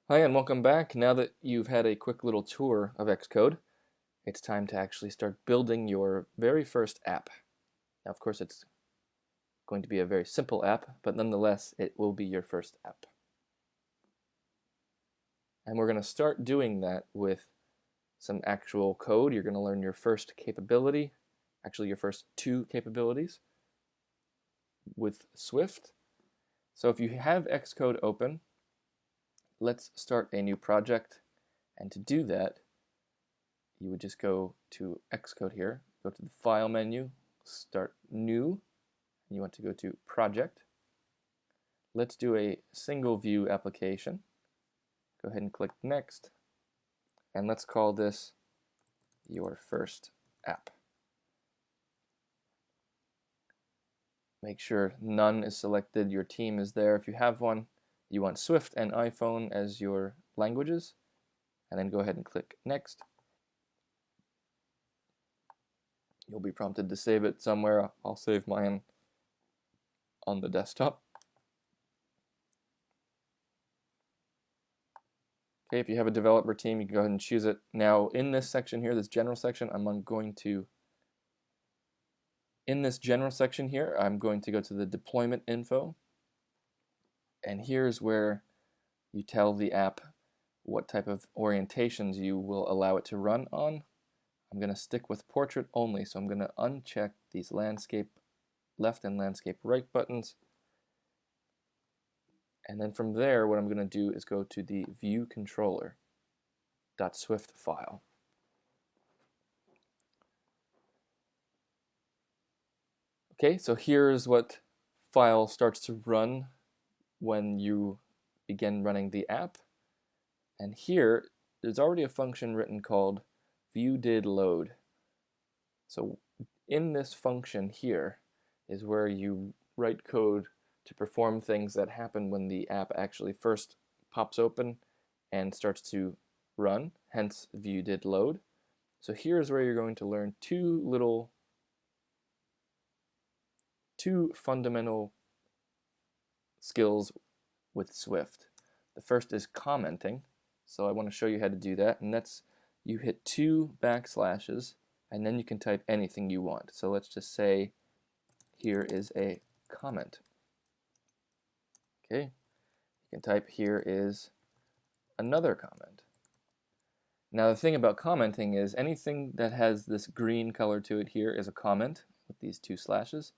Hi and welcome back. Now that you've had a quick little tour of Xcode, it's time to actually start building your very first app. Now, of course, it's going to be a very simple app, but nonetheless, it will be your first app. And we're going to start doing that with some actual code. You're going to learn your first capability, actually your first two capabilities with Swift. So if you have Xcode open, let's start a new project. And to do that, you would just go to Xcode here, go to the File menu, start New, and you want to go to Project. Let's do a single view application. Go ahead and click Next, and let's call this your first app. Make sure none is selected, your team is there. If you have one, you want Swift and iPhone as your languages, and then go ahead and click Next. You'll be prompted to save it somewhere. I'll save mine on the desktop. Okay, if you have a developer team, you can go ahead and choose it. Now, in this section here, this general section, in this general section here, I'm going to go to the deployment info. And here's where you tell the app what type of orientations you will allow it to run on. I'm going to stick with portrait only, so I'm going to uncheck these landscape left and landscape right buttons. And then from there, what I'm going to do is go to the view controller.swift file. Okay, so here's what file starts to run when you begin running the app. And here, there's already a function written called viewDidLoad. So in this function here is where you write code to perform things that happen when the app actually first pops open and starts to run, hence viewDidLoad. So here's where you're going to learn two fundamental skills with Swift. The first is commenting. So I want to show you how to do that, and that's you hit 2 backslashes and then you can type anything you want. So let's just say here is a comment. Okay, you can type here is another comment. Now the thing about commenting is anything that has this green color to it here is a comment with these 2 slashes,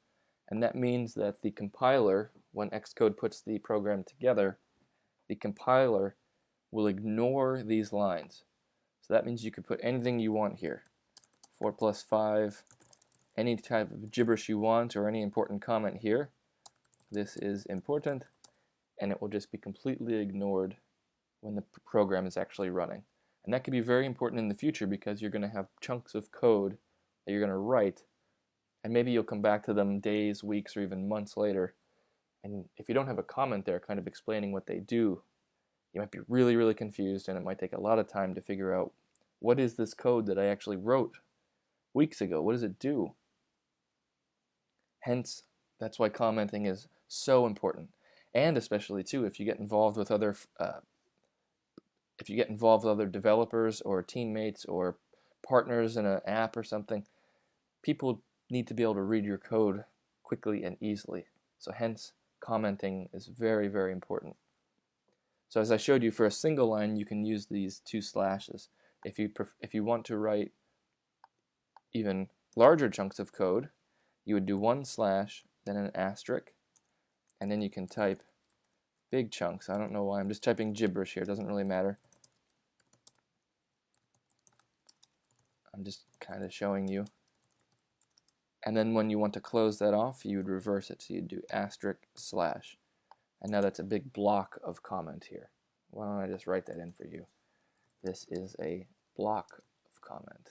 and that means that the compiler, when Xcode puts the program together, the compiler will ignore these lines. So that means you could put anything you want here. 4 plus 5, any type of gibberish you want, or any important comment here. This is important, and it will just be completely ignored when the program is actually running. And that could be very important in the future because you're going to have chunks of code that you're going to write, and maybe you'll come back to them days, weeks, or even months later. And if you don't have a comment there kind of explaining what they do, you might be really, really confused, and it might take a lot of time to figure out what is this code that I actually wrote weeks ago? What does it do? Hence, that's why commenting is so important. And especially too, if you get involved with other developers or teammates or partners in an app or something, people need to be able to read your code quickly and easily. So hence, commenting is very, very important. So as I showed you, for a single line, you can use these 2 slashes. If you want to write even larger chunks of code, you would do 1 slash, then an asterisk, and then you can type big chunks. I don't know why, I'm just typing gibberish here, it doesn't really matter. I'm just kind of showing you. And then when you want to close that off, you would reverse it, so you'd do asterisk slash. And now that's a big block of comment here. Why don't I just write that in for you? This is a block of comment.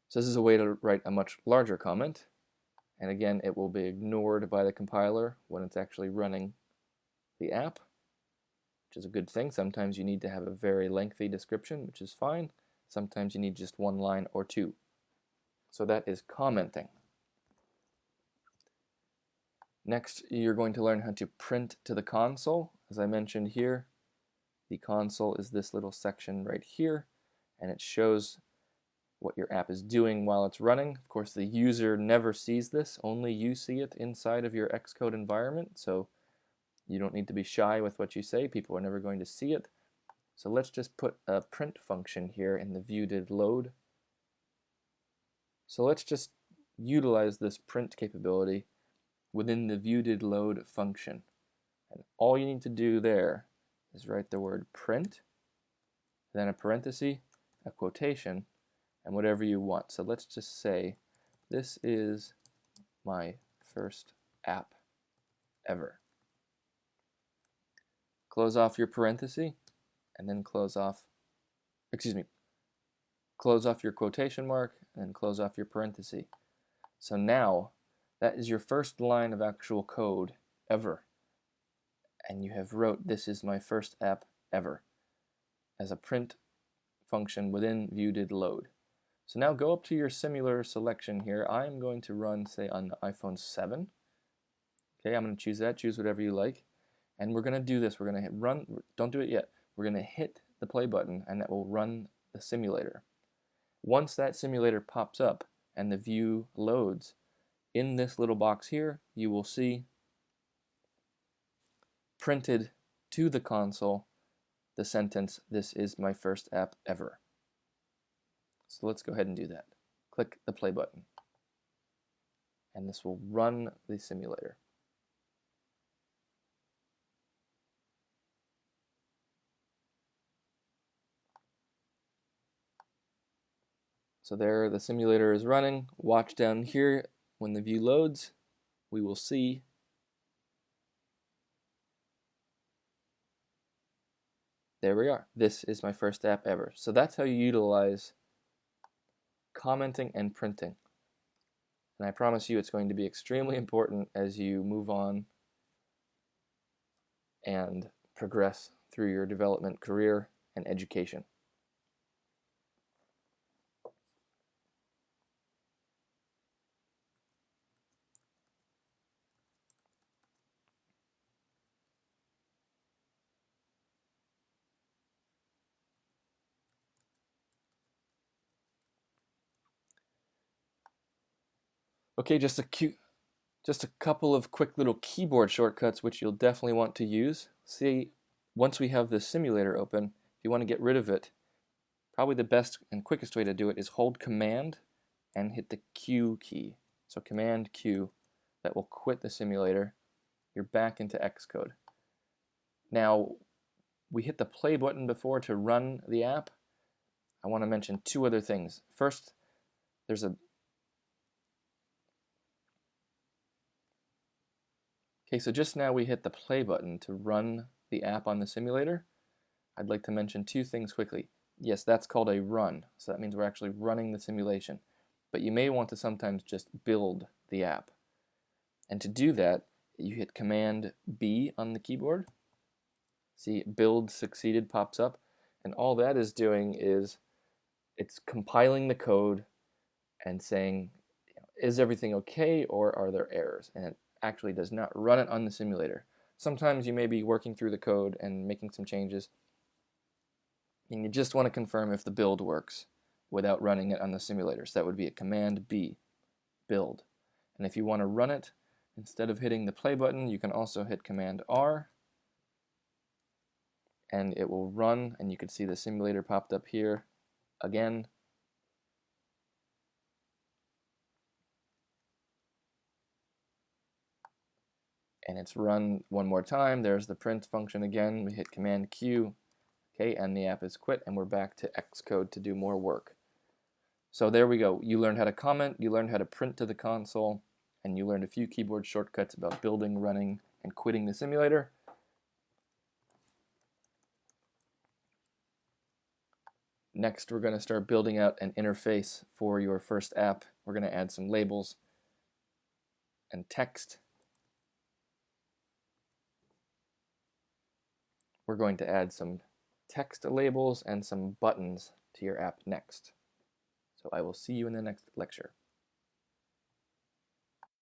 So this is a way to write a much larger comment. And again, it will be ignored by the compiler when it's actually running the app, which is a good thing. Sometimes you need to have a very lengthy description, which is fine. Sometimes you need just 1 line or 2. So that is commenting. Next, you're going to learn how to print to the console. as I mentioned here, the console is this little section right here, and it shows what your app is doing while it's running. Of course, the user never sees this, only you see it inside of your Xcode environment, so you don't need to be shy with what you say. People are never going to see it. So let's just put a print function here in the viewDidLoad. So let's just utilize this print capability within the viewDidLoad function. And all you need to do there is write the word print, then a parenthesis, a quotation, and whatever you want. So let's just say, this is my first app ever. Close off your parenthesis, and then close off your quotation mark, and close off your parenthesis. So now, that is your first line of actual code ever. And you have wrote, this is my first app ever, as a print function within viewDidLoad. So now go up to your similar selection here. I'm going to run, say, on the iPhone 7. Okay, I'm going to choose that. Choose whatever you like. And we're going to do this. We're going to hit run. Don't do it yet. We're going to hit the play button, and that will run the simulator. Once that simulator pops up and the view loads, in this little box here, you will see printed to the console the sentence, this is my first app ever. So let's go ahead and do that. Click the play button, and this will run the simulator. So there, the simulator is running. Watch down here. When the view loads, we will see there we are. This is my first app ever. So that's how you utilize commenting and printing. And I promise you it's going to be extremely important as you move on and progress through your development career and education. Okay, just a couple of quick little keyboard shortcuts which you'll definitely want to use. See, once we have this simulator open, if you want to get rid of it, probably the best and quickest way to do it is hold Command and hit the Q key. So Command Q, that will quit the simulator. You're back into Xcode. Now, we hit the play button before to run the app. I want to mention two other things. First, there's a Okay, so just now we hit the play button to run the app on the simulator. I'd like to mention two things quickly. Yes, that's called a run, so that means we're actually running the simulation. But you may want to sometimes just build the app. And to do that, you hit Command B on the keyboard. See, build succeeded pops up, and all that is doing is it's compiling the code and saying, is everything okay, or are there errors? And it actually does not run it on the simulator. Sometimes you may be working through the code and making some changes, and you just want to confirm if the build works without running it on the simulator. So that would be a Command B, build. And if you want to run it, instead of hitting the play button, you can also hit Command R, and it will run, and you can see the simulator popped up here again. And it's run one more time. There's the print function again. We hit Command Q, okay, and the app is quit, and we're back to Xcode to do more work. So there we go. You learned how to comment, you learned how to print to the console, and you learned a few keyboard shortcuts about building, running, and quitting the simulator. Next, we're going to start building out an interface for your first app. We're going to add some labels and text. We're going to add some text labels and some buttons to your app next. So I will see you in the next lecture.